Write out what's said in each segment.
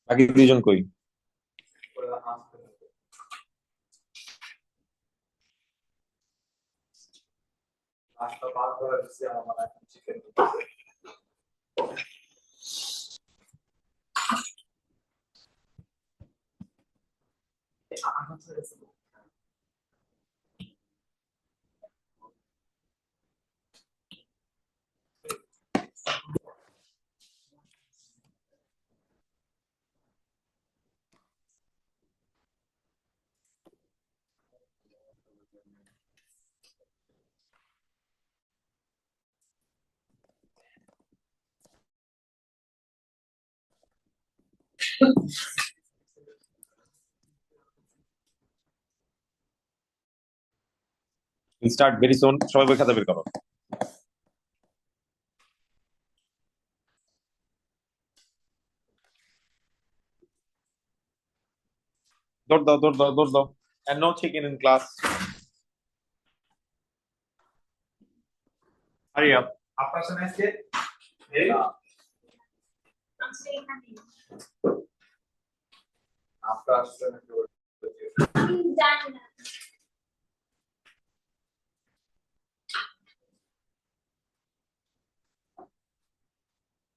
বাকি দুইজন কই? Start very soon. সবাই বই খাতা বের করো। দৌড় দাও, দৌড় দাও, দৌড় দাও। And no chicken in class. Hurry up. আপনার সামনে আজকে আপনার সামনে জানি না।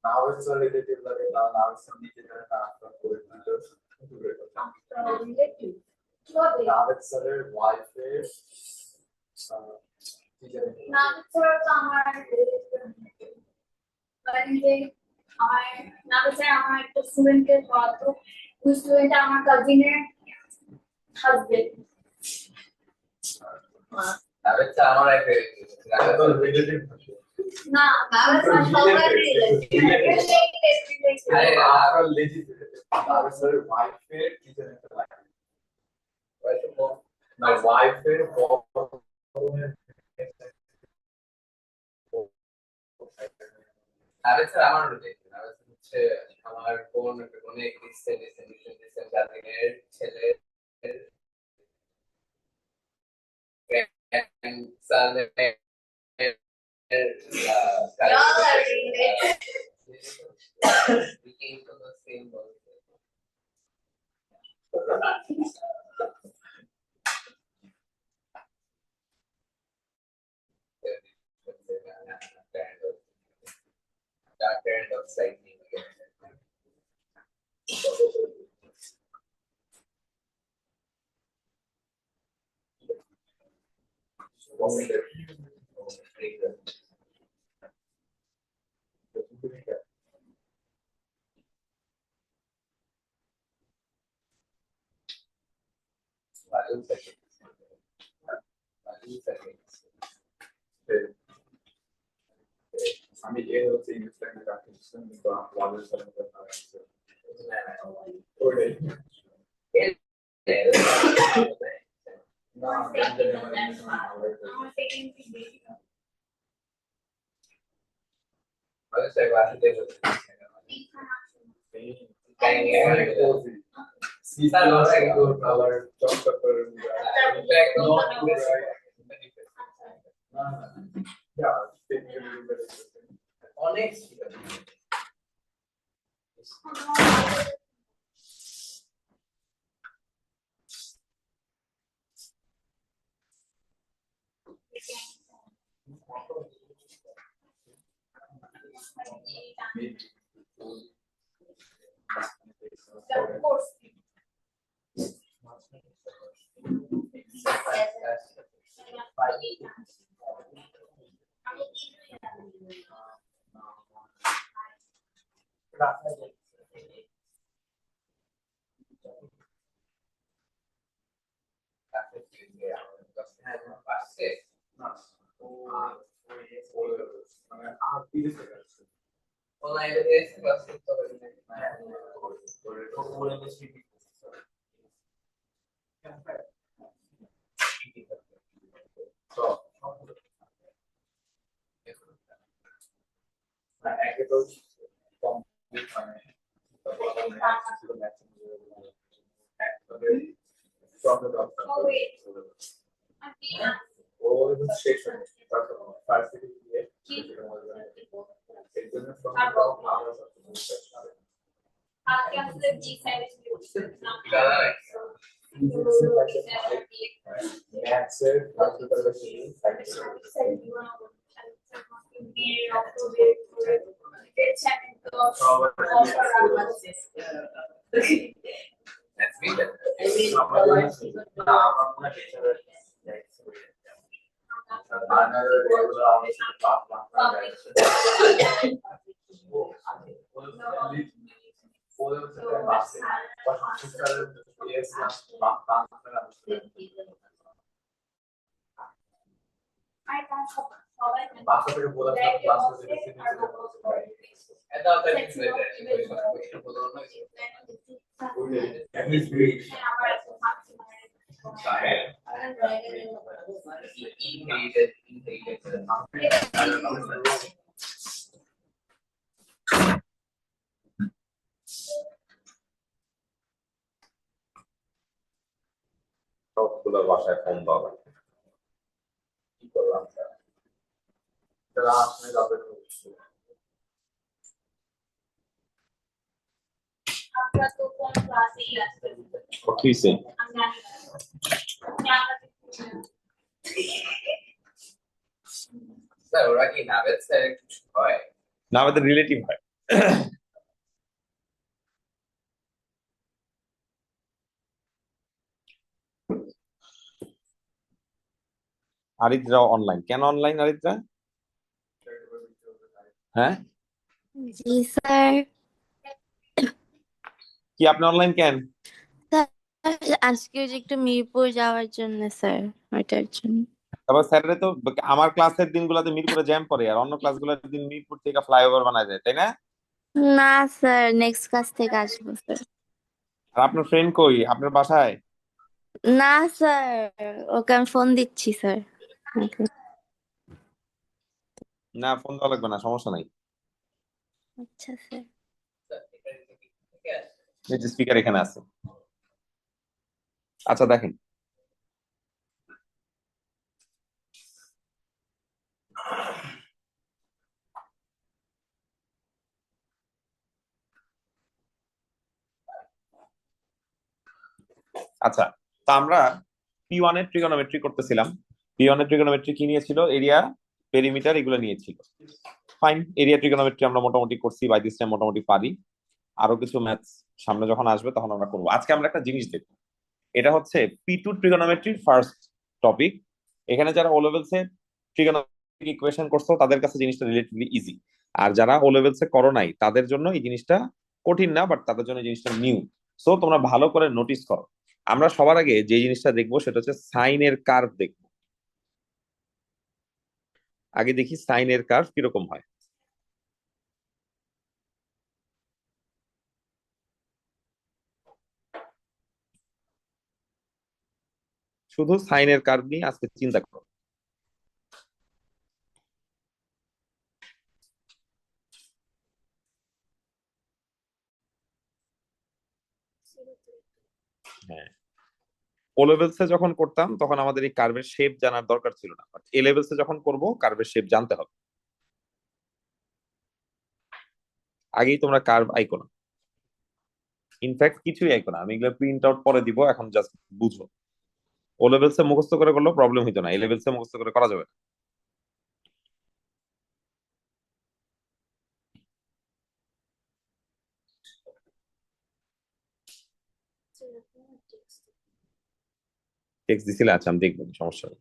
Now it's a relative level. Now it's a relative after relative what now it's a wife is না স্যার তো আমার মানে আমার না স্যার আমার একটা স্টুডেন্টকে পড়াতো ওই স্টুডেন্ট আমার কাজিনের হাজবেন্ড it's আমার একটা relative না বাবা সবার রিলেটিভ আরে আপনার legit now it's a wife is teacher in the life right my wife is আরে স্যার আমার রিলেটিভ হচ্ছে আমার বোন অনেক রিসেন্ট জাতির ছেলে son we came from the same birth. That kind of cycling আমি এর হচ্ছে ইংলিশ ল্যাঙ্গুয়েজ অ্যাপ্লিকেশন তো ওয়ালের সাথে ওটাই না আরে স্যার ক্লাসে দেখো Sisa color job paper yeah অনেক of course from the doctor. Oh, wait. I'm being All the station. First city here. From the top, others of the station. আজকে আসলে জি সাইড That's me. বাসা থেকে বলা class করতে সবগুলো বাসায় phone দেওয়া লাগবে। কি করলাম তারা আসলে যাবে আমরা তো কোন ক্লাসেই আসতে কি হইছে? আমি জানি স্যার ওরা কি নাবে স্যার কিছু হয় না, আমাদের রিলেটিভ হয়। আরিদ্রা অনলাইন কেন? অনলাইন আরিদ্রা? হ্যাঁ, জি স্যার। কি আপনি অনলাইন কেন? আজকে যে একটু মিরপুর যাওয়ার জন্য স্যার, ওইটার জন্য। তারপর স্যারের তো আমার ক্লাসের দিনগুলোতে মিরপুরে জ্যাম পড়ে, আর অন্য ক্লাসগুলোর দিন মিরপুর থেকে ফ্লাইওভার বানায় যায়, তাই না? না স্যার, নেক্সট ক্লাস থেকে আসবো স্যার। আর আপনার ফ্রেন্ড কই? আপনার বাসায়? না স্যার, ওকে আমি ফোন দিচ্ছি স্যার। না, ফোন দেওয়া লাগবে না, সমস্যা নাই। আচ্ছা স্যার। এই যে স্পিকার এখানে আছে। আচ্ছা দেখেন, আচ্ছা তা আমরা P1 এর ট্রিগোনোমেট্রি করতেছিলাম। P1 এর ট্রিগোনোমেট্রি কি নিয়েছিল? এরিয়া, পেরিমিটার, এগুলো নিয়েছিল। ফাইন, এরিয়া ট্রিগোনোমেট্রি আমরা মোটামুটি করছি, বাই দিস টাইম মোটামুটি পারি। আরো কিছু ম্যাথস সামনে যখন আসবে তখন আমরা করবো। আজকে আমরা একটা জিনিস দেখবো, এটা হচ্ছে P2 ট্রিগোনোমেট্রির ফার্স্ট টপিক। এখানে যারা ও লেভেলস এ ট্রিগোনোমেট্রিক ইকুয়েশন করছো তাদের কাছে জিনিসটা রিলেটিভলি ইজি, আর যারা ও লেভেলস এ করো নাই তাদের জন্য এই জিনিসটা কঠিন না, বাট তাদের জন্য এই জিনিসটা নিউ। সো তোমরা ভালো করে নোটিস করো। আমরা সবার আগে যে জিনিসটা দেখবো সেটা হচ্ছে সাইনের কার্ভ দেখবো। আগে দেখি সাইনের কার্ভ কিরকম হয়। শুধু সাইনের কার্ভ নিয়ে আজকে চিন্তা করো। হ্যাঁ, ও লেভেলস এ যখন করতাম তখন আমাদের এই কার্ভের শেপ জানার দরকার ছিল না, বাট এ লেভেলস এ যখন করবো কার্ভের শেপ জানতে হবে। আগেই তোমরা কার্ভ আইকো না, ইনফ্যাক্ট কিছুই আইকো না, আমি এগুলো প্রিন্ট আউট পরে দিব, এখন জাস্ট বুঝো। ও লেভেলস এ মুখস্থ করে করলেও প্রবলেম হইতো না, এ লেভেলস এ মুখস্থ করে করা যাবে না। টেক্সট দিছিলে? আচ্ছা আমি দেখবো, সমস্যা নেই।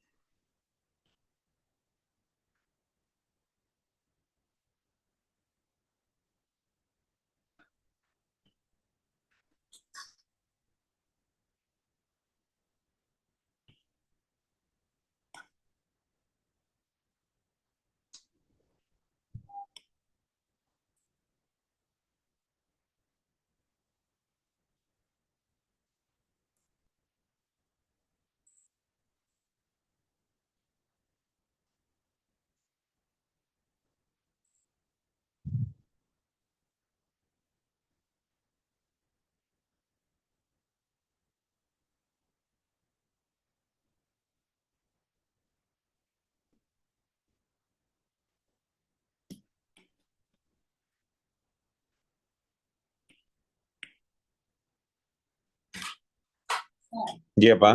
জি আপা।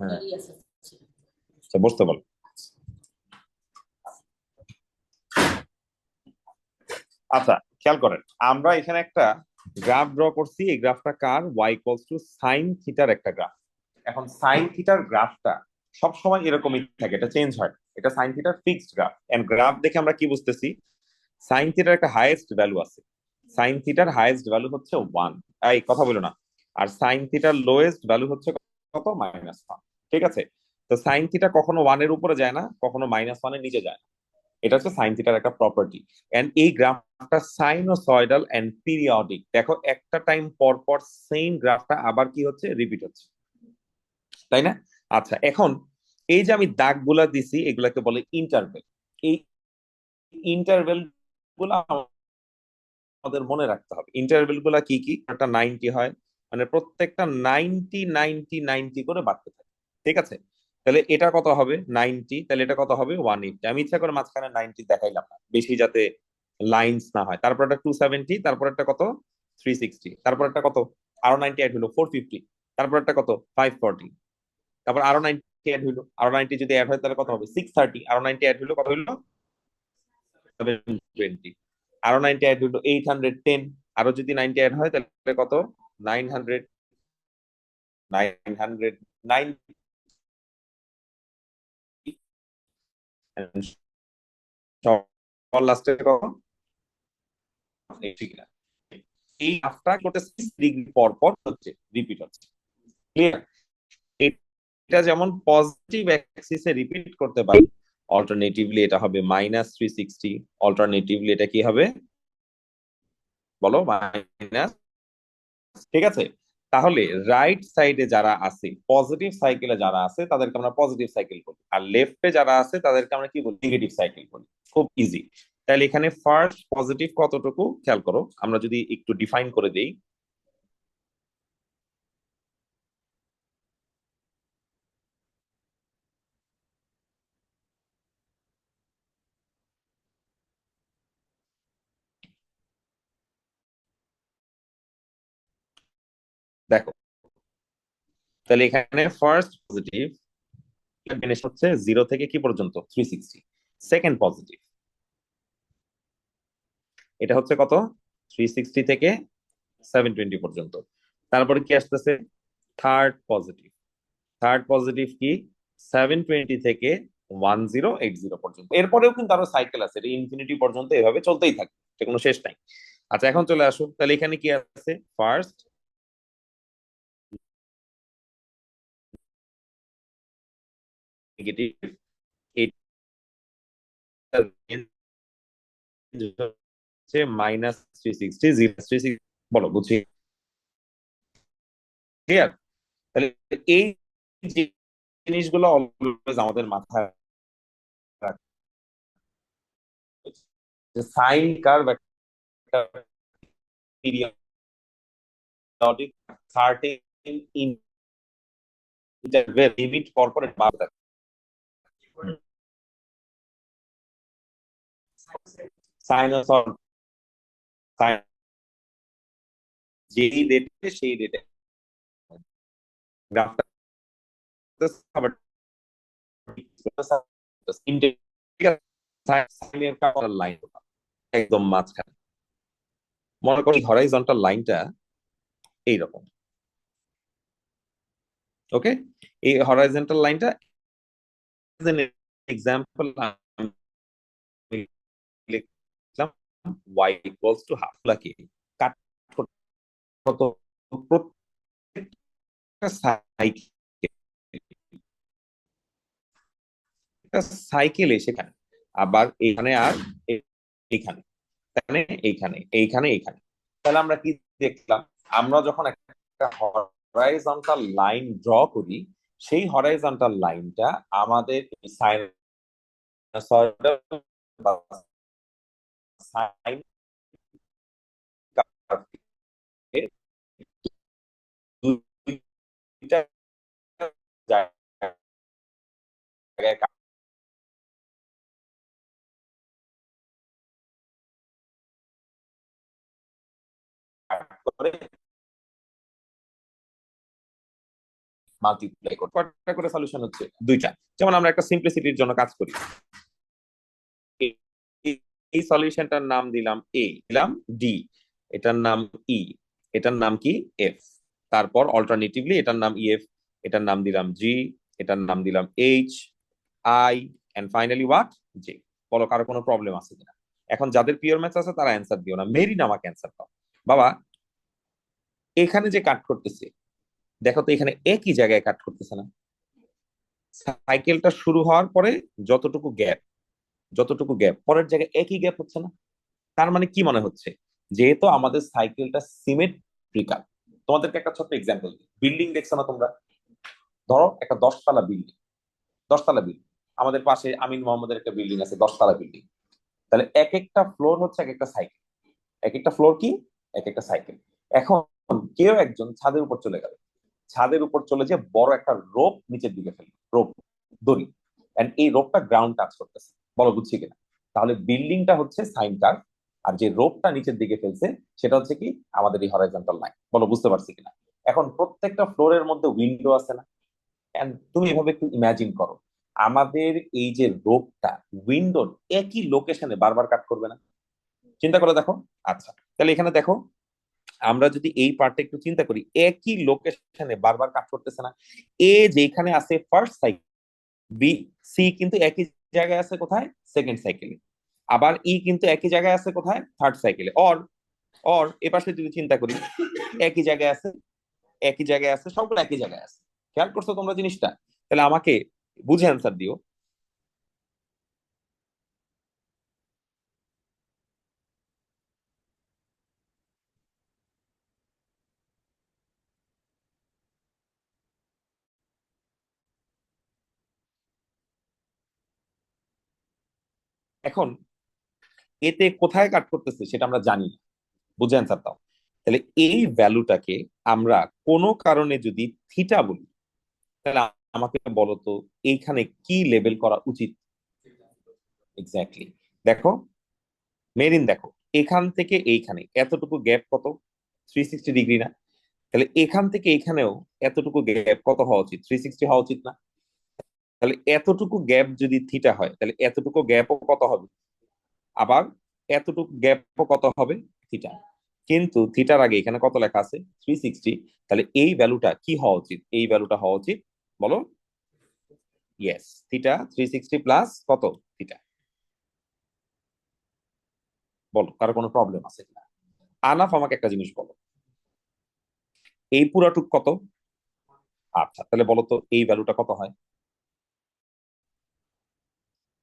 হ্যাঁ, আচ্ছা, বুঝতে পারলাম। আচ্ছা, খেয়াল করেন, আমরা এখানে একটা গ্রাফ ড্র করছি। এই গ্রাফটা কার? y ইকুয়ালস টু সাইন থিটার একটা গ্রাফ। এখন সাইন থিটার গ্রাফটা সবসময় এরকমই থাকে, এটা চেঞ্জ হয়। এটা সাইন থিটার ফিক্সড গ্রাফ। এন্ড গ্রাফ দেখে আমরা কি বুঝতেছি? সাইন থিটার একটা হাইয়েস্ট ভ্যালু আছে। সাইন থিটার হাইয়েস্ট ভ্যালু হচ্ছে 1। এই কথা বলো না। আর সাইন থিটার লোয়েস্ট ভ্যালু হচ্ছে কত? -1। ঠিক আছে? তো সাইন থিটা কখনো 1 এর উপরে যায় না, কখনো -1 এর নিচে যায় না। এটা হচ্ছে সাইন থিটার একটা প্রপার্টি। এন্ড এই গ্রাফটা সাইনোসয়েডাল এন্ড পিরিয়ডিক। দেখো, একটা টাইম পর পর সেম গ্রাফটা আবার কি হচ্ছে? রিপিট হচ্ছে, তাই না? আচ্ছা, এখন এই যে আমি দাগগুলা দিছি, এগুলাকে বলে ইন্টারভেল। এই ইন্টারভেল গুলা আমাদের মনে রাখতে হবে। ইন্টারভেল গুলা কি কি? একটা 90 হয়, মানে প্রত্যেকটা 90 90 90 করে বাড়তে থাকে। ঠিক আছে? তাহলে এটা কত হবে? 90। তাহলে এটা কত হবে? 180। আমি ইচ্ছা করে মাঝখানে 90 দেখাইলাম না, বেশি যাতে লাইন্স না হয়। তারপর একটা 270, তারপর একটা কত? 360, তারপর একটা কত? আরো 90 অ্যাড হলো 450, তারপর একটা কত? 540, তারপর আরো 90 অ্যাড হইলো, আরো 90 যদি অ্যাড হয় তাহলে কত হবে? 630, আরো 90 অ্যাড হইলো, কত হইলো? 720, আরো 90 অ্যাড হইলো 810, আরো যদি 90 অ্যাড হয় তাহলে কত? 900, 990, সবার লাস্টে কত? 80 কিনা? এই গ্রাফটা করতে 6 ডিগ্রি পর পর হচ্ছে, রিপিট হচ্ছে। ক্লিয়ার? এটা যেমন পজিটিভ অ্যাক্সিসে রিপিট করতে পারি, অল্টারনেটিভলি এটা হবে -360, অল্টারনেটিভলি এটা কি হবে? বলো, মাইনাস। ঠিক আছে? তাহলে রাইট সাইডে যারা আছে, পজিটিভ সাইকেলে যারা আছে, তাদেরকে আমরা পজিটিভ সাইকেল বলি। আর লেফটে যারা আছে তাদেরকে আমরা কি বলি? নেগেটিভ সাইকেল বলি। খুব ইজি। তাহলে এখানে ফার্স্ট পজিটিভ কতটুকু খেয়াল করো, আমরা যদি একটু ডিফাইন করে দেই। দেখো, তাহলে এখানে ফার্স্ট পজিটিভ হচ্ছে 0 থেকে কি পর্যন্ত? 360। সেকেন্ড পজিটিভ, এটা হচ্ছে কত? 360 থেকে 720 পর্যন্ত। তারপরে কি আসতেছে? Third positive. থার্ড পজিটিভ কি? 720 থেকে 1080 পর্যন্ত। এরপরেও কিন্তু আরো সাইকেল আছে, এটা ইনফিনিটি পর্যন্ত এভাবে চলতেই থাকে, এটা কোনো শেষ নাই। আচ্ছা, এখন চলে আসো, তাহলে এখানে কি আছে? ফার্স্ট নেগেটিভ, এটা হচ্ছে -360, 0 বলো, বুঝি? ক্লিয়ার? তাহলে এই জিনিসগুলো অলওয়েজ আমাদের মাথায় রাখতে, সাইন কার্ভ একটা পিরিয়ডিক সার্টেন ইন্টারভেল লিমিট পরপর বাড়তে থাকে। সাইনোসয়েড যেই ডেটে সেই ডেটে গ্রাফটা আবার সাইনের কাটার লাইন একদম মাঝখানে। মনে করি হরাইজন্টাল লাইনটা এইরকম। ওকে, এই হরাইজন্টাল লাইনটা এক্সাম্পল আমি লিখলাম y ইকুয়ালস টু হাফ। লাকি কাট কত? প্রত্যেকটা সাইকেল সেখানে আবার এখানে আর এখানে, এখানে এইখানে, এইখানে এইখানে। তাহলে আমরা কি দেখলাম? আমরা যখন একটা হরাইজন্টাল লাইন ড্র করি, সেই হরাইজন্টাল লাইনটা আমাদের সাইনোসয়েডাল বা সাইন কার্ভকে দুইটা জায়গায় কাট করে মাল্টিপ্লাই করতে। কয়টা করে সলিউশন হচ্ছে? দুইটা। যেমন আমরা একটা সিম্পলিসিটির জন্য কাজ করি, এই সলিউশনটার নাম দিলাম এ, দিলাম ডি, এটার নাম ই, এটার নাম কি এফ, তারপর অল্টারনেটিভলি এটার নাম ইএফ, এটার নাম দিলাম জি, এটার নাম দিলাম H, I, and finally what, J. বলো কারো কোনো প্রবলেম আছে কিনা? এখন যাদের পিওর ম্যাথস আছে তারা অ্যান্সার দিও না, মেরিন আমাকে অ্যান্সার দাও। বাবা এখানে যে কাট করতেছে, দেখো তো এখানে একই জায়গায় কাট করতেছে না? সাইকেলটা শুরু হওয়ার পরে যতটুকু গ্যাপ, যতটুকু গ্যাপ পরের জায়গায় একই গ্যাপ হচ্ছে না? তার মানে কি মনে হচ্ছে? যেহেতু আমাদের সাইকেলটা সিমেট্রিক্যাল। তোমাদেরকে একটা ছোট্ট এক্সাম্পল দিই। বিল্ডিং দেখছো না তোমরা? ধরো একটা 10 তলা বিল্ডিং, 10 তলা বিল্ডিং, আমাদের পাশে আমিন মোহাম্মদের একটা বিল্ডিং আছে 10 তলা বিল্ডিং। তাহলে এক একটা ফ্লোর হচ্ছে এক একটা সাইকেল, এক একটা ফ্লোর কি এক একটা সাইকেল। এখন কেউ একজন ছাদের উপর চলে গেল, ছাদের উপর চলে যে বড় একটা রোপ নিচের দিকে ফেললো, রোপ, দড়ি, এন্ড এই রোপটা গ্রাউন্ড টাচ করতেছে। বলো বুঝছি কিনা? তাহলে বিল্ডিংটা হচ্ছে সাইন কার্ভ, আর যে রোপটা নিচের দিকে ফেলছে সেটা হচ্ছে কি আমাদের এই হরাইজন্টাল লাইন। বলো বুঝতে পারছি কিনা? এখন প্রত্যেকটা ফ্লোরের মধ্যে উইন্ডো আছে না? এন্ড তুমি এভাবে একটু ইমাজিন করো, আমাদের এই যে রোপটা উইন্ডোর একই লোকেশনে বারবার কাট করবে না? চিন্তা করে দেখো। আচ্ছা, তাহলে এখানে দেখো, আমরা যদি এই পার্টটা একটু চিন্তা করি, একই লোকেশনে বারবার কাট করতেছে না? এ যেখানে আছে ফার্স্ট সাইকেল, বি সি কিন্তু একই জায়গায় আছে কোথায়? সেকেন্ড সাইকেলে। আবার ই কিন্তু একই জায়গায় আছে কোথায়? থার্ড সাইকেলে। অর অর এপাশে যদি চিন্তা করি, একই জায়গায় আছে, একই জায়গায় আছে, সবগুলো একই জায়গায় আছে। খেয়াল করছো তোমরা জিনিসটা? তাহলে আমাকে বুঝে অ্যান্সার দিও। এখন এতে কোথায় কাট করতেছে সেটা আমরা জানি না, বুঝে অ্যান্সার দাও। তাহলে এই ভ্যালুটাকে আমরা কোনো কারণে যদি থিটা বলি, তাহলে আমাকে বলো তো এইখানে কি লেবেল করা উচিত? এক্স্যাক্টলি। দেখো মেরিন, দেখো এখান থেকে এইখানে এতটুকু গ্যাপ কত? 360 ডিগ্রি না? তাহলে এখান থেকে এখানেও এতটুকু গ্যাপ কত হওয়া উচিত? 360 হওয়া উচিত না? তাহলে এতটুকু গ্যাপ যদি থিটা হয়, তাহলে এতটুকু গ্যাপও কত হবে? আবার এতটুকু গ্যাপও কত হবে? থিটা। কিন্তু থিটার আগে এখানে কত লেখা আছে? 360। তাহলে এই ভ্যালুটা কি হওয়া উচিত? এই ভ্যালুটা হওয়া উচিত, বলো। ইয়েস, থিটা 360 প্লাস কত? থিটা। বলো কারো কোনো প্রবলেম আছে কিনা? আনাফ আমাকে একটা জিনিস বলো, এই পুরাটুক কত? আচ্ছা, তাহলে বলো তো এই ভ্যালুটা কত হয়?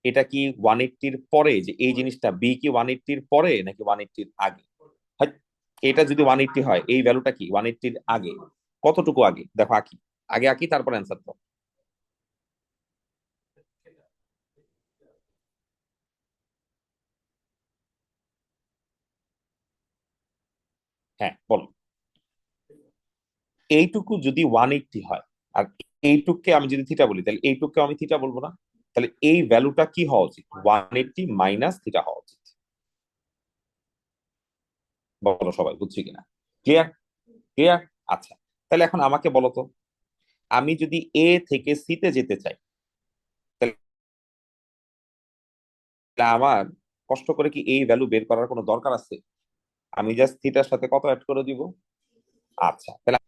এটা কি 180-র পরে, যে এই জিনিসটা বি কি 180-র পরে নাকি 180-র আগে? হাট, এটা যদি 180 হয় এই ভ্যালুটা কি 180-র আগে? কতটুকু আগে দেখো, আঁকি, আগে আঁকি তারপর অ্যান্সার দাও। হ্যাঁ বলো। এইটুকু যদি 180 হয়, আর এইটুককে আমি যদি থিটা বলি, তাহলে এইটুককে আমি থিটা বলবো না? তাহলে এই ভ্যালুটা কি হওয়া উচিত? 180 মাইনাস থিটা হওয়া উচিত। বলো সবাই বুঝছি কিনা? ক্লিয়ার? ক্লিয়ার। আচ্ছা, তাহলে এখন আমাকে বলো তো, আমি যদি এ থেকে সি তে যেতে চাই, তাহলে আমার কষ্ট করে কি এই ভ্যালু বের করার কোনো দরকার আছে? আমি জাস্ট থিটার সাথে কত অ্যাড করে দিব? আচ্ছা, তাহলে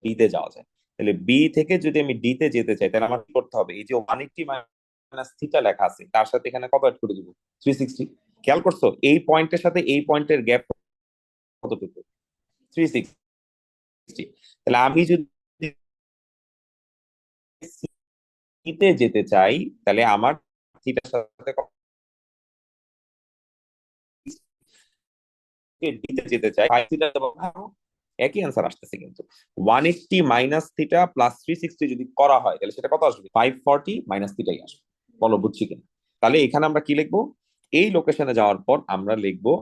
বি তে যাওয়া যায়। তাহলে বি থেকে যদি আমি ডি তে যেতে চাই, তাহলে আমার কি করতে হবে? এই যে 180 মাইনাস থিটা লেখা আছে তার সাথে এখানে কত অ্যাড করে দিব? 360। খেয়াল করছো এই পয়েন্টের সাথে এই পয়েন্টের গ্যাপ কতটুকু? 360। তাহলে আমি যদি সি তে যেতে চাই, তাহলে আমার থিটার সাথে দিতে যেতে চাই 5 থিটা দেবো, একই অ্যান্সার আসতেছে কিন্তু। 180 মাইনাস থিটা প্লাস 360 যদি করা হয় তাহলে সেটা কত আসবে? 540 মাইনাস থিটাই আসবে। বলো বুঝছি কিনা? তাহলে এখানে আমরা কি লিখবো? এই লোকেশনে যাওয়ার পর আমরা লিখবো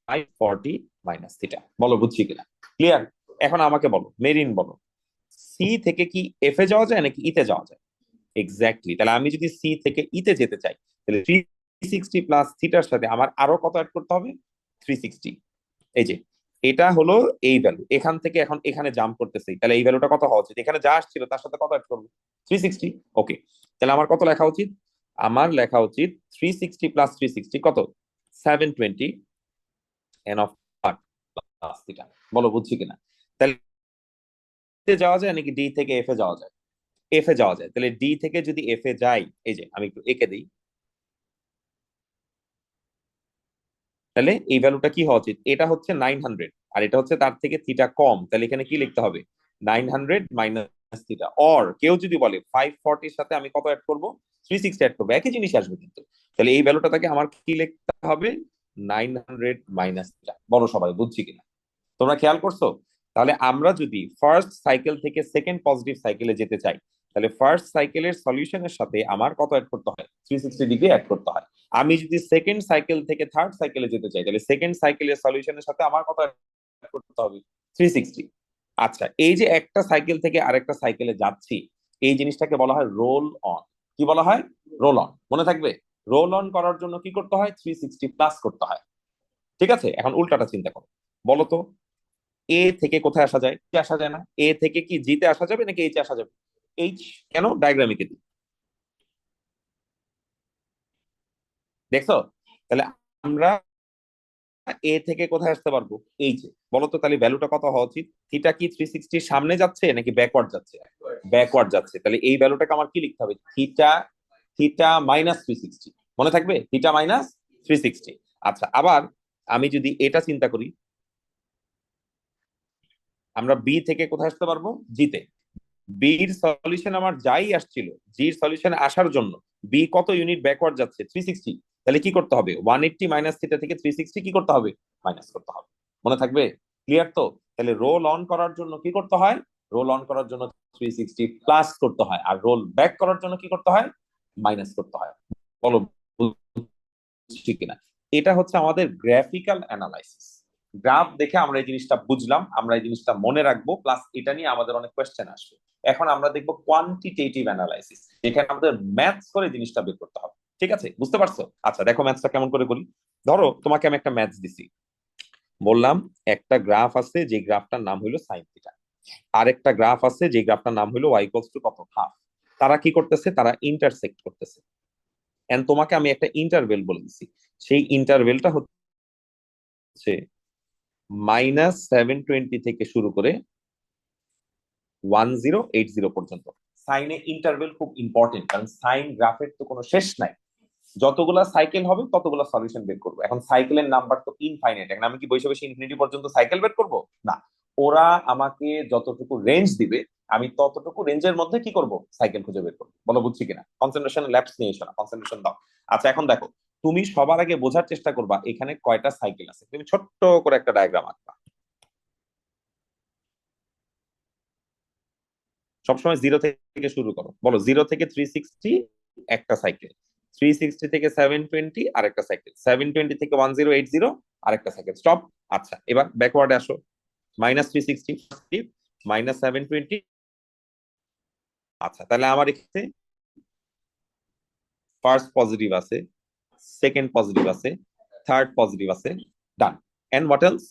540 মাইনাস থিটা। বলো বুঝছি কিনা? ক্লিয়ার? এখন আমাকে বলো মেরিন, বলো সি থেকে কি এফ এ যাওয়া যায় নাকি ইতে যাওয়া যায়? এক্স্যাক্টলি। তাহলে আমি যদি সি থেকে ইতে যেতে চাই, তাহলে 360 প্লাস থিটার সাথে আমার আরো কত অ্যাড করতে হবে? 360। এই যে এটা হলো এই ভ্যালু, এখান থেকে এখন এখানে জাম্প করতেছে, তাহলে এই ভ্যালুটা কত হওয়া উচিত? এখানে যা আসছিল তার সাথে কত অ্যাড করবো? 360। ওকে, তাহলে আমার কত লেখা উচিত? আমার লেখা উচিত 360 প্লাস 360 কত? 720 এন অফ প্লাস থিটা। বলো বুঝছি কিনা? তাহলে যাওয়া যায় নাকি ডি থেকে এফ এ যাওয়া যায়? এফ এ যাওয়া যায়। তাহলে ডি থেকে যদি এফ এ যাই, এই যে আমি একটু এঁকে দিই, তাহলে এই ভ্যালুটা কি হওয়া উচিত? এটা হচ্ছে 900 আর এটা হচ্ছে তার থেকে থিটা কম, তাহলে এখানে কি লিখতে হবে? 900 মাইনাস থিটা। অর কেউ যদি বলে 540 সাথে আমি কত অ্যাড করবো? 360 অ্যাড করবো, একই জিনিস আসবে কিন্তু। তাহলে এই ভ্যালুটা থেকে আমার কি লিখতে হবে? 900 মাইনাস থিটা। বলো সবাই বুঝছি কিনা? তোমরা খেয়াল করছো? তাহলে আমরা যদি ফার্স্ট সাইকেল থেকে সেকেন্ড পজিটিভ সাইকেলে যেতে চাই, তাহলে ফার্স্ট সাইকেলের সলিউশনের সাথে আমার কত অ্যাড করতে হয়? 360 ডিগ্রি অ্যাড করতে হয়। আমি যদি সেকেন্ড সাইকেল থেকে থার্ড সাইকেলে যেতে চাই, তাহলে সেকেন্ড সাইকেলের সলিউশনের সাথে আমার কত অ্যাড করতে হবে? 360। আচ্ছা, এই যে একটা সাইকেল থেকে আরেকটা সাইকেলে যাচ্ছি, এই জিনিসটাকে বলা হয় রোল অন। কি বলা হয়? Roll on. মনে থাকবে? রোল অন করার জন্য কি করতে হয়? 360 প্লাস করতে হয়। ঠিক আছে, এখন উল্টাটা চিন্তা করো। বলো তো, এ থেকে কোথায় আসা যায়? কি আসা যায় না? এ থেকে কি জিতে আসা যাবে নাকি এইচে আসা যাবে? এইচ। কেন? ডায়াগ্রামে কি দিই, দেখছো? তাহলে আমরা এ থেকে কোথায় আসতে পারবো? এইচে। বলো তো তাহলে ভ্যালুটা কত হওয়া উচিত? থিটা কি 360 সামনে যাচ্ছে নাকি ব্যাকওয়ার্ড যাচ্ছে? ব্যাকওয়ার্ড যাচ্ছে। তাহলে এই ভ্যালুটাকে আমার কি লিখতে হবে? Theta, theta minus 360। মনে থাকবে? Theta minus 360। আচ্ছা, আবার আমি যদি এটা চিন্তা করি, আমরা বি থেকে কোথায় আসতে পারবো? জিতে। বির সলিউশন আমার যাই আসছিল, জির সলিউশন আসার জন্য বি কত ইউনিট ব্যাকওয়ার্ড যাচ্ছে? 360। তাহলে কি করতে হবে? 180 মাইনাস থিটা থেকে 360 কি করতে হবে? মাইনাস করতে হবে। মনে থাকবে? ক্লিয়ার তো? তাহলে রোল অন করার জন্য কি করতে হয়? রোল অন করার জন্য 360 প্লাস করতে হয়, আর রোল ব্যাক করার জন্য কি করতে হয়? মাইনাস করতে হয়। বলো বুঝছি কিনা? এটা হচ্ছে আমাদের গ্রাফিক্যাল অ্যানালাইসিস। গ্রাফ দেখে আমরা এই জিনিসটা বুঝলাম, আমরা এই জিনিসটা মনে রাখবো, প্লাস এটা নিয়ে আমাদের অনেক কোয়েশ্চেন আসবে। এখন আমরা দেখবো কোয়ান্টিটেটিভ অ্যানালাইসিস, যেখানে আমাদের ম্যাথস করে জিনিসটা বের করতে হবে। ঠিক আছে, বুঝতে পারছো? আচ্ছা দেখো ম্যাথসটা কেমন করে করি। ধরো তোমাকে আমি একটা ম্যাথস দিছি, বললাম একটা গ্রাফ আছে যে গ্রাফটার নাম হলো সাইন থিটা, আরেকটা গ্রাফ আছে যে গ্রাফটার নাম হলো ওয়াই ইকুয়ালস টু কত? হাফ। তারা কি করতেছে? তারা ইন্টারসেক্ট করতেছে। এন্ড তোমাকে আমি একটা ইন্টারভেল বলে দিছি, সেই ইন্টারভেলটা হচ্ছে -720 থেকে শুরু করে 1080 পর্যন্ত। সাইনে ইন্টারভেল খুব ইম্পর্টেন্ট, কারণ সাইন গ্রাফের তো কোনো শেষ নাই। যতগুলা সাইকেল হবে ততগুলা সলিউশন বের করবো। এখন সাইকেলের নাম্বার তো ইনফাইনাইট, এখন আমি কি বসে বসে ইনফিনিটি পর্যন্ত সাইকেল বের করবো? না, ওরা আমাকে যতটুকু রেঞ্জ দিবে আমি ততটুকু রেঞ্জের মধ্যে কি করব? সাইকেল খুঁজে বের করবো। বলো বুঝছি কিনা? কনসেন্ট্রেশন ল্যাপস নিয়ে এসো না, কনসেন্ট্রেশন দাও। আচ্ছা এখন দেখো, তুমি সবার আগে বোঝার চেষ্টা করবা এখানে কয়টা সাইকেল আছে। তুমি ছোট্ট করে একটা ডায়াগ্রাম আঁকবা। সবসময় জিরো থেকে শুরু করো। বলো, 0 থেকে 360 একটা সাইকেল, 360 থেকে 720 আরেকটা সাইকেল, 720 থেকে 1080 আরেকটা সাইকেল। স্টপ। আচ্ছা এবার ব্যাকওয়ার্ডে আসো। -360, -720। আচ্ছা তাহলে আমার এখানে ফার্স্ট পজিটিভ আছে, সেকেন্ড পজিটিভ আছে, থার্ড পজিটিভ আছে। Done. And what else?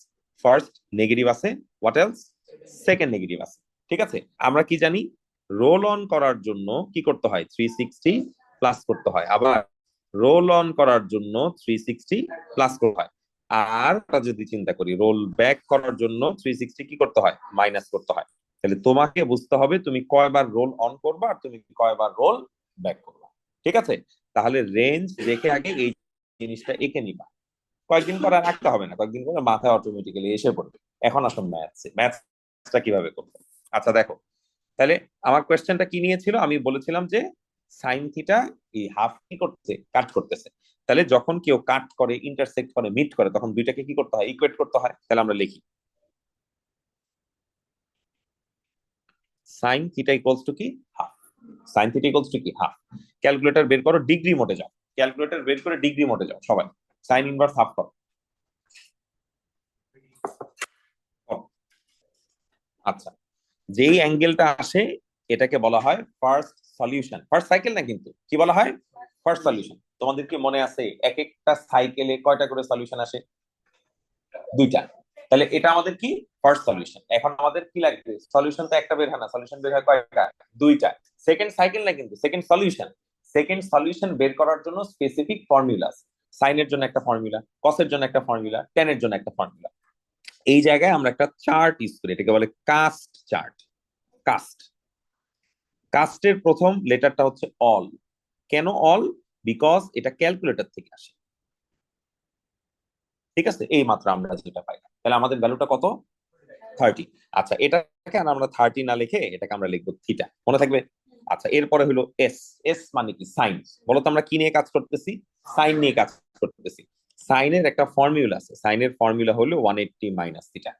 First negative আছে, হোয়াট এলস? সেকেন্ড নেগেটিভ আছে। ঠিক আছে, আমরা কি জানি? রোল অন করার জন্য কি করতে হয়? 360 প্লাস করতে হয়। আবার রোল অন করার জন্য 360 প্লাস করতে হয়। আর যদি চিন্তা করি, রোল ব্যাক করার জন্য 360 কি করতে হয়? মাইনাস করতে হয়। তাহলে তোমাকে বুঝতে হবে তুমি কয়বার রোল অন করবা আর তুমি কয়বার রোল ব্যাক করবা। ঠিক আছে, তাহলে রেঞ্জ দেখে আগে এই জিনিসটা এঁকে নিবা। কয়েকদিন পরে আর আঁকতে হবে না, কয়েকদিন পরে মাথায় অটোমেটিক্যালি এসে পড়বে। এখন আসুন ম্যাথসে, ম্যাথসটা কিভাবে করবো। আচ্ছা দেখো, তাহলে আমার কোয়েশ্চেনটা কি নিয়েছিল? আমি বলেছিলাম যে সাইন থিটা এই হাফ কি করতেছে? কাট করতেছে। তাহলে যখন কেউ কাট করে, ইন্টারসেক্ট করে, মিট করে, তখন দুইটাকে কি করতে হয়? ইকুয়েট করতে হয়। তাহলে আমরা লিখি সাইন থিটা ইকুয়ালস টু কি? Half. Sine theta equals to কি? হাফ। ক্যালকুলেটর বের করো, ডিগ্রি মোডে যাও। ক্যালকুলেটর বের করে ডিগ্রি মোডে যাও সবাই। সাইন ইনভার্স হাফ করো। আচ্ছা, যেই অ্যাঙ্গেলটা আসে এটাকে বলা হয় ফার্স্ট সলিউশন। ফার্স্ট সাইকেল না কিন্তু, কি বলা হয়? First solution. তোমাদের কি মনে আছে এক একটা সাইকেলে কয়টা করে সলিউশন আসে? দুইটা। তাহলে এটা আমাদের কি ফার্স্ট সলিউশন। এখন আমাদের কি লাগবে, সলিউশন তো একটা বের হয় না, সলিউশন বের হয় কয়টা, দুইটা। সেকেন্ড সাইকেল না কিন্তু, সেকেন্ড সলিউশন। সেকেন্ড সলিউশন বের করার জন্য স্পেসিফিক ফর্মুলা আছে। সাইনের জন্য একটা ফর্মুলা, কসের জন্য একটা ফর্মুলা, টেনের জন্য একটা ফর্মুলা। এই জায়গায় আমরা একটা চার্ট ইউজ করি, এটাকে বলে কাস্ট চার্ট। কাস্ট, কাস্টের প্রথম লেটারটা হচ্ছে অল। কেন অল? বিকজ এটা ক্যালকুলেটর থেকে আসে। ঠিক আছে, এই মাত্র আমরা যেটা পাই। তাহলে আমাদের ভ্যালুটা কত, 30। আচ্ছা, এটাকে আমরা 30 না লিখে এটাকে আমরা লিখবো থিটা, মনে থাকবে? আচ্ছা, এরপরে হলো এস। এস মানে কি, সাইন। বলতো আমরা কি নিয়ে কাজ করতেছি, সাইন নিয়ে কাজ করতেছি। সাইনের একটা ফর্মুলা আছে, সাইনের ফর্মুলা হলো 180 মাইনাস থিটা।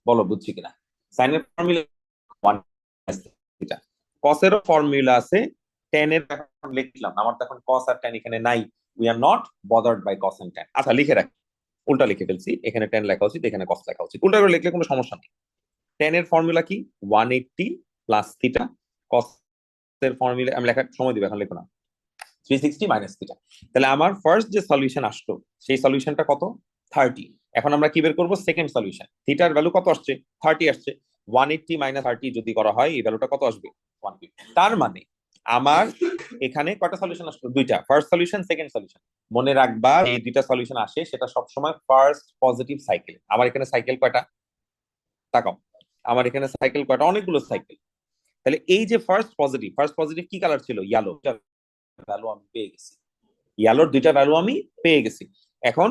বলো বুঝছি কিনা? সাইনের ফর্মুলা 180 থিটা। কসেরও ফর্মুলা আছে, tan এর এখন লিখলাম, আমার তো এখন cos আর tan এখানে নাই, we are not bothered by cos and tan। আচ্ছা, লিখে রাখি, উল্টা লিখে ফেলছি, এখানে tan লেখা উচিত, এখানে cos লেখা উচিত। উল্টা করে লিখলে কোনো সমস্যা নেই। tan এর ফর্মুলা কি, 180 প্লাস থিটা। cos এর ফর্মুলা আমি লেখার সময় দিব, এখন লিখো না, 360 মাইনাস থিটা। তাহলে আমার ফার্স্ট যে সলিউশন আসলো সেই সলিউশনটা কত, 30। এখন আমরা কি বের করবো, সেকেন্ড সলিউশন। থিটার ভ্যালু কত আসছে, 30 আসছে। 180 মাইনাস 30 যদি করা হয়, এই ভ্যালুটা কত আসবে, 150। তার মানে আমার এখানে কয়টা সলিউশন আসলো, দুইটা, ফার্স্ট সলিউশন, সেকেন্ড সলিউশন। মনে রাখবা এই দুইটা সলিউশন আসে সেটা সবসময় ফার্স্ট পজিটিভ সাইকেল। আমার এখানে সাইকেল কয়টা, তাকাও, আমার এখানে সাইকেল কয়টা, অনেকগুলো সাইকেল। তাহলে এই যে ফার্স্ট পজিটিভ, ফার্স্ট পজিটিভ কি কালার ছিল, ইয়েলো। ভ্যালু আমি পেয়ে গেছি, ইয়ালোর দুইটা ভ্যালু আমি পেয়ে গেছি। এখন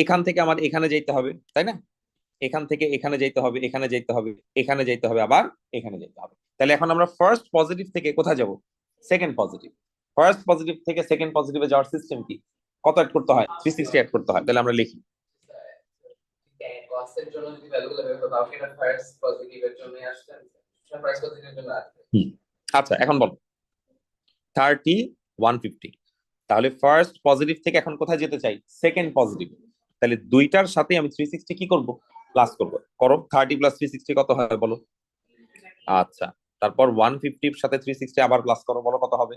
এখান থেকে আমার এখানে যেতে হবে, তাই না? এখান থেকে এখানে যেতে হবে, এখানে যেতে হবে, এখানে যেতে হবে, আবার এখানে যেতে হবে। তাহলে এখন আমরা ফার্স্ট পজিটিভ থেকে কোথায় যাব, সেকেন্ড পজিটিভ। ফার্স্ট পজিটিভ থেকে সেকেন্ড পজিটিভে যাওয়ার সিস্টেম কি, কত অ্যাড করতে হয়, 360 অ্যাড করতে হয়। তাহলে আমরা লিখি, কস্টের জন্য যদি ভ্যালুগুলো বের করতে হবে, এটা ফার্স্ট পজিটিভের জন্য আসছে, ফার্স্ট পজিটিভের জন্য আসছে। আচ্ছা, এখন বল 30 150। তাহলে ফার্স্ট পজিটিভ থেকে এখন কোথায় যেতে চাই, সেকেন্ড পজিটিভ। তাহলে দুইটার সাথে আমি 360 কি করব, প্লাস করব। করো, 30 প্লাস 360 কত হয় বলো। আচ্ছা, তারপর 150 সাথে 360 আবার প্লাস করো, বলো কত হবে।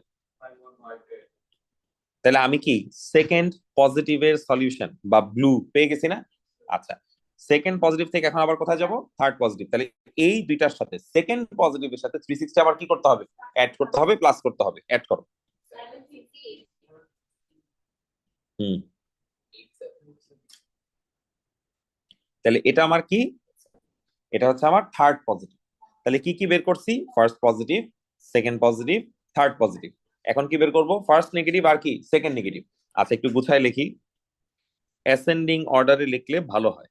তাহলে আমি কি সেকেন্ড পজিটিভের সলিউশন বা ব্লু পেয়ে গেছি না? আচ্ছা, সেকেন্ড পজিটিভ থেকে এখন আবার কোথায় যাব, থার্ড পজিটিভ। তাহলে এই দুইটার সাথে সেকেন্ড পজিটিভের সাথে 360 আবার কি করতে হবে, অ্যাড করতে হবে, প্লাস করতে হবে। অ্যাড করো। হুম, তাহলে এটা আমার কি, এটা হচ্ছে আমার থার্ড পজিটিভ। তাহলে কি কি বের করছি, first positive, second positive, third positive. এখন কি বের করব, ফার্স্ট নেগেটিভ আর কি সেকেন্ড নেগেটিভ। আচ্ছা, একটু গুছায় লিখি, অ্যাসেন্ডিং অর্ডারে লিখলে ভালো হয়।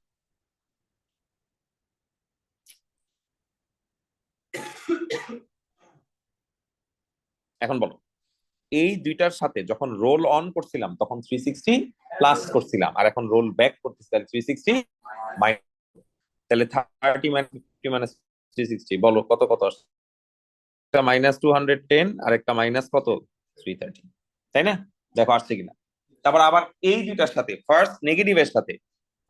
এখন বলো, এই দুইটার সাথে যখন রোল অন করছিলাম তখন 360 প্লাস করছিলাম, আর এখন রোল ব্যাক করতেছি, তাহলে 360 মাইনাস। তাহলে 30 মাইনাস 50 মাইনাস 360, বলো কত কত আসছে, একটা মাইনাস 210 আর একটা মাইনাস কত 330, তাই না? দেখো আসছে কিনা। তারপর আবার এই দুইটার সাথে ফার্স্ট নেগেটিভের সাথে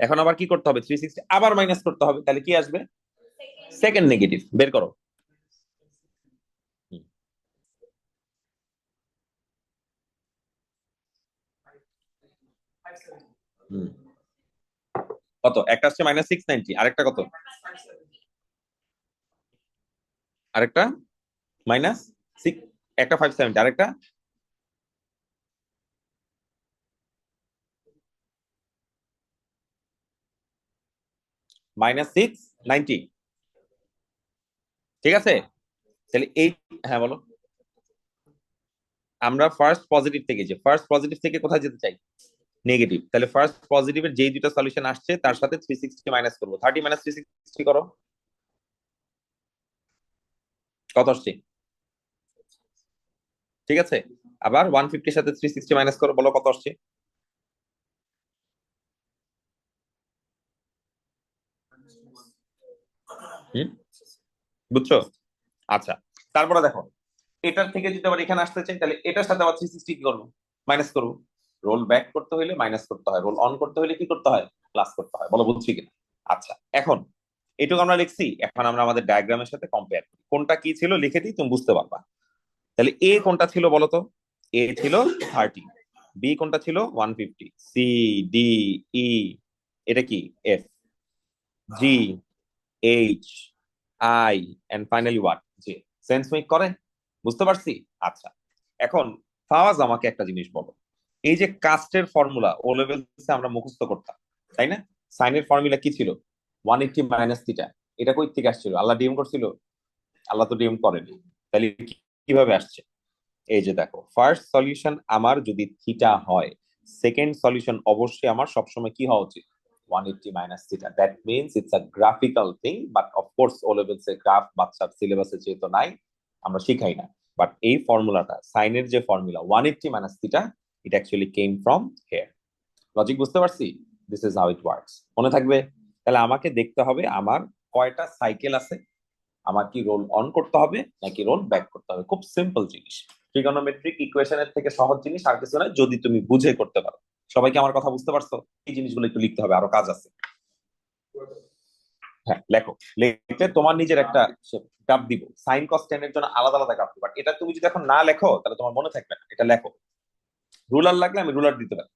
এখন আবার কি করতে হবে, 360 আবার মাইনাস করতে হবে। তাহলে কি আসবে, সেকেন্ড নেগেটিভ। বের করো। হুম, কত, একটা আসছে মাইনাস 690, আরেকটা কত, আরেকটা মাইনাস 6, একটা 570, আরেকটা মাইনাস 690। ঠিক আছে, তাহলে এই, হ্যাঁ বলো, আমরা ফার্স্ট পজিটিভ থেকে, যে ফার্স্ট পজিটিভ থেকে কোথায় যেতে চাই, নেগেটিভ। তাহলে ফার্স্ট পজিটিভের যেই দুটো সলিউশন আসছে তার সাথে 360 মাইনাস করবো। 30 মাইনাস 360 করো, কত আসছে, ঠিক আছে। আবার 150 সাথে 360 মাইনাস করো, বলো কত আসছে। হুম, বুঝছো? আচ্ছা, তারপরে দেখো, এটার থেকে যদি আবার এখানে আসতে চাই, তাহলে এটার সাথে আবার 360 কি করবো, মাইনাস করবো। রোল ব্যাক করতে হলে মাইনাস করতে হয়, রোল অন করতে হলে কি করতে হয়, প্লাস করতে হয়। বলো বুঝছি কিনা? আচ্ছা, এখন এটুকু আমরা লিখছি, এখন আমরা আমাদের ডায়াগ্রামের সাথে কম্পেয়ার করি, কোনটা কি ছিল লিখে দিই, তুমি বুঝতে পারবা। তাহলে এ কোনটা ছিল বলো তো, এ ছিল 30, বি কোনটা ছিল 150, সি, ডি, ই, এটা কি F. G, H, I and finally what, G. Sense make করে? বুঝতে পারছি। আচ্ছা, এখন ফাওয়াজ আমাকে একটা জিনিস বলো, এই যে কাস্টের ফর্মুলা ও লেভেলসে আমরা মুখস্থ করতাম, তাই না? সাইনের ফর্মুলা কি ছিল? 180 মাইনাস থিটা। এটা কই থেকে আসছিল? আল্লাহ ডিএম করছিল? আল্লাহ তো ডিএম করেনি। তাহলে কিভাবে আসছে? এই যে দেখো, ফার্স্ট সলিউশন আমার যদি থিটা হয়, সেকেন্ড সলিউশন অবশ্যই আমার সবসময় কি হওয়া উচিত? 180 minus theta. That means it's a graphical thing, but of course O levels এর গ্রাফ বাচ্চার সিলেবাসে যেহেতু নাই, আমরা শিখাই না। বাট এই ফর্মুলাটা, সাইনের যে formula 180 minus theta, it actually came from here. Logic বুঝতে পারছি? This is how it works. মনে থাকবে? তাহলে আমাকে দেখতে হবে আমার কয়টা সাইকেল আছে, আমার কি রোল অন করতে হবে নাকি রোল ব্যাক করতে হবে। খুব সিম্পল জিনিস, ট্রিগোনোমেট্রিক ইকুয়েশনের থেকে সহজ জিনিস আর কিছু নয়, যদি তুমি বুঝে করতে পারো। সবাইকে আমার কথা বুঝতে পারছো? এই জিনিসগুলো একটু লিখতে হবে, আরো কাজ আছে। হ্যাঁ, লেখো। লিখে তোমার নিজের একটা গ্রাফ দিব, সাইন কস টেন এর জন্য আলাদা আলাদা গ্রাফ দিব। বাট এটা তুমি যদি এখন না লেখো তাহলে তোমার মনে থাকবে না। এটা লেখো। রুলার লাগলে আমি রুলার দিতে পারি।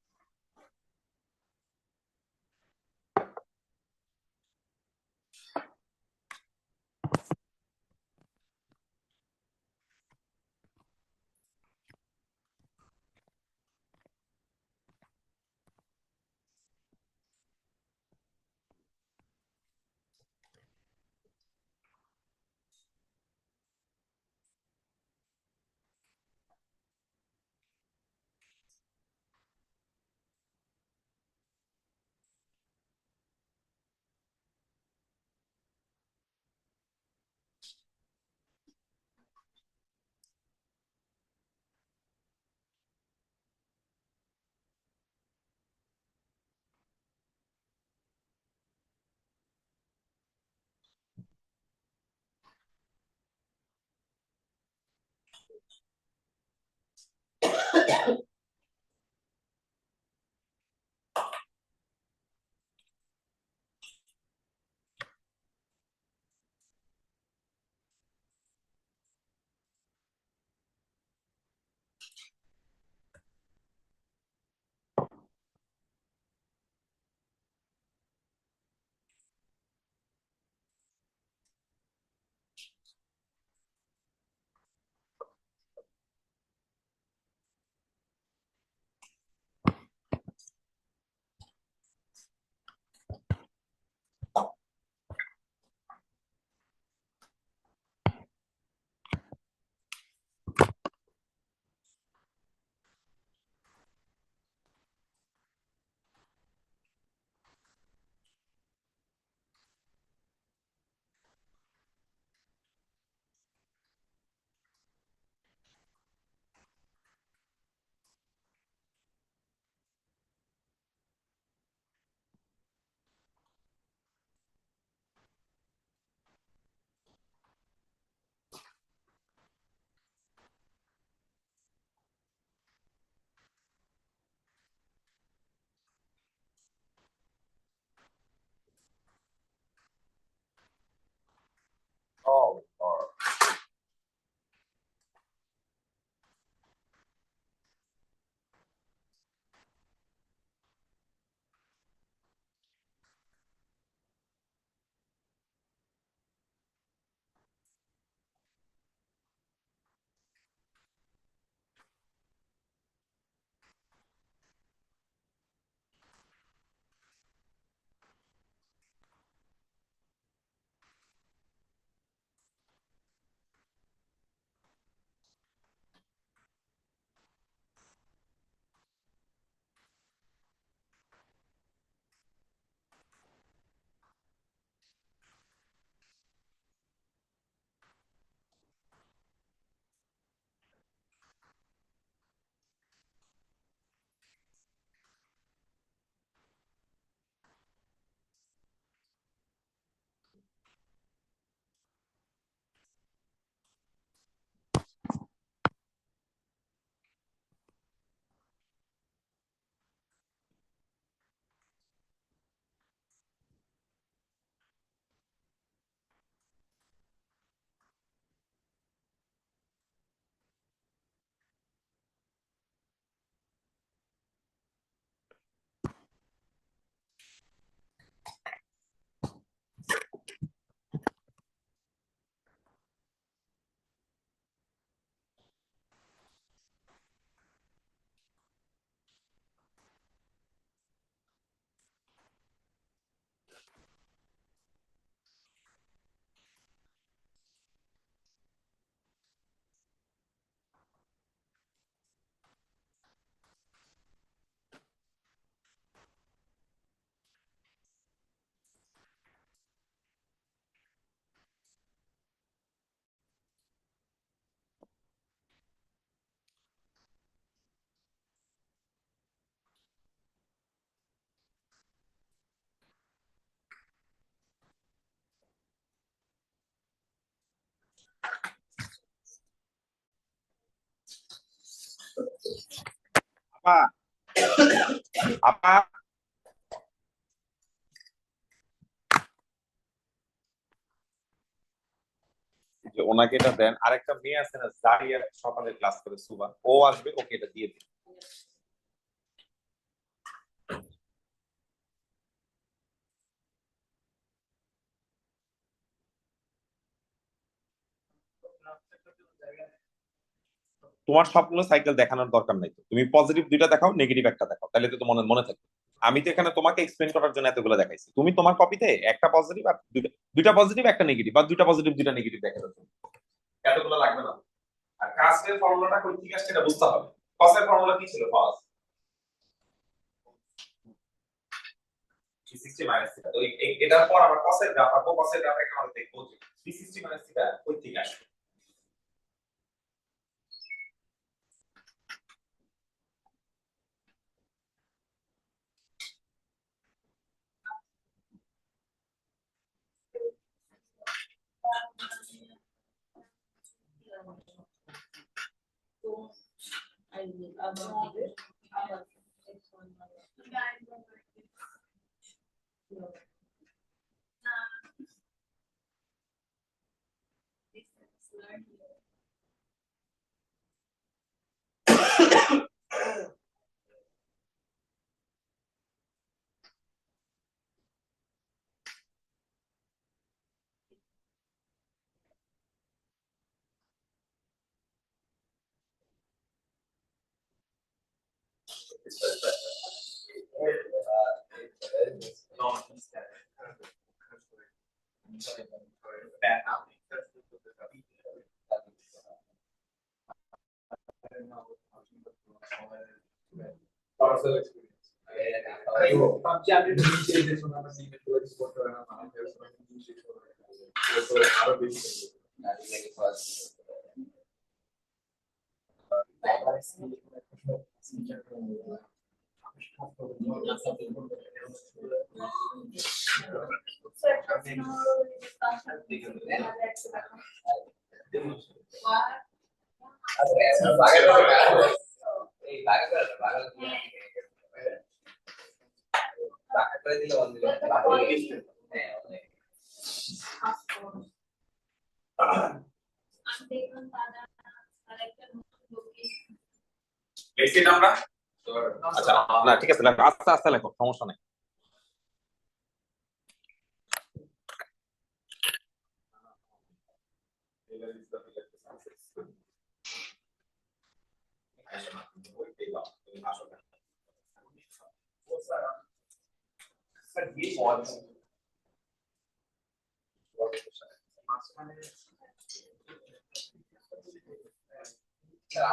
আপা যে ওনাকে এটা দেন। আরেকটা মেয়ে আছে না জারিয়া, সকালে ক্লাস করে সুবা, ও আসবে, ওকে এটা দিয়ে দিন। তোমার সবগুলো সাইকেল দেখানোর দরকার নাই তো, তুমি পজিটিভ দুইটা দেখাও, নেগেটিভ একটা দেখাও, তাহলে তো মনে মনে থাকবে। আমি তো এখানে তোমাকে এক্সপ্লেন করার জন্য এতগুলো দেখাইছি, তুমি তোমার কপিতে একটা পজিটিভ আর দুইটা পজিটিভ একটা নেগেটিভ, বা দুইটা পজিটিভ দুইটা নেগেটিভ দেখা যাচ্ছে, এতগুলো লাগবে না। আর কাস্টের ফর্মুলাটা কই থেকে আসছে এটা বুঝতে হবে। কসের ফর্মুলা কি ছিল? কস 360 মাইনাস থিটা। তো এটার পর আমরা কসের গ্রাফ আঁকবো, কসের গ্রাফ একটা আমরা দেখবো যে 360 মাইনাস থিটা কই থেকে আসবে। আমরা আচ্ছা না ঠিক আছে, লেখো আস্তে আস্তে লেখো, সমস্যা নেই।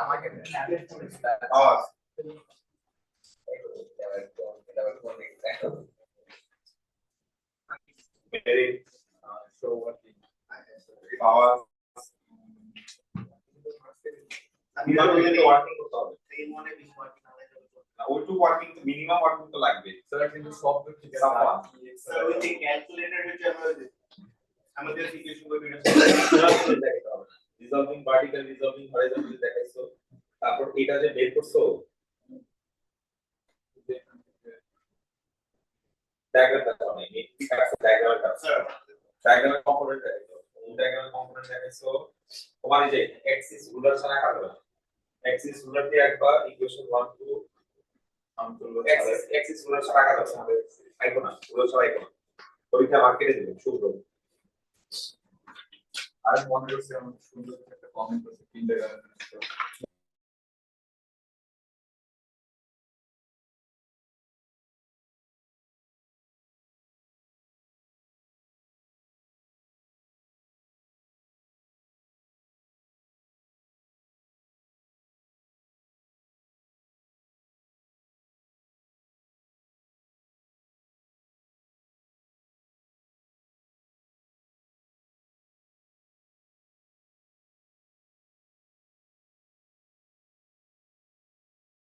আমাকে পাওয়ার ওয়ার্কিং করতে হবে, ওইটু ওয়ার্কিং তো মিনিমাম ওয়ার্কিং তো লাগবে স্যার, কিন্তু সব ঠিক আছে স্যার, ওই যে ক্যালকুলেটর হচ্ছে আমাদের ইকুয়েশন গুলো দেখাতে হবে, রিজলভিং ভার্টিক্যাল, রিজলভিং হরাইজন্টাল দেখাইছো, তারপর এটা যে বের করছো ডায়াগ্রামটা দাও নাই, ঠিক আছে ডায়াগ্রামটা স্যার, ডায়াগ্রামের কম্পোনেন্ট দেখাইছো, ডায়াগ্রামের কম্পোনেন্ট দেখাইছো, তোমার এই যে এক্সিস রুলার ছাড়া কাজ হবে না, এক্সিস রুলার দিয়ে একবার ইকুয়েশন 1 2 এক্সিস রুলার ছাড়া কাজ হবে না, আইকো না রুলার ছাড়া আইকো না, পরীক্ষা মার্কেটে দিবেন শুরু করুন। আর মনে করছি আমার সুন্দর একটা কমেন্ট করছে কিন্ডারগার্টেন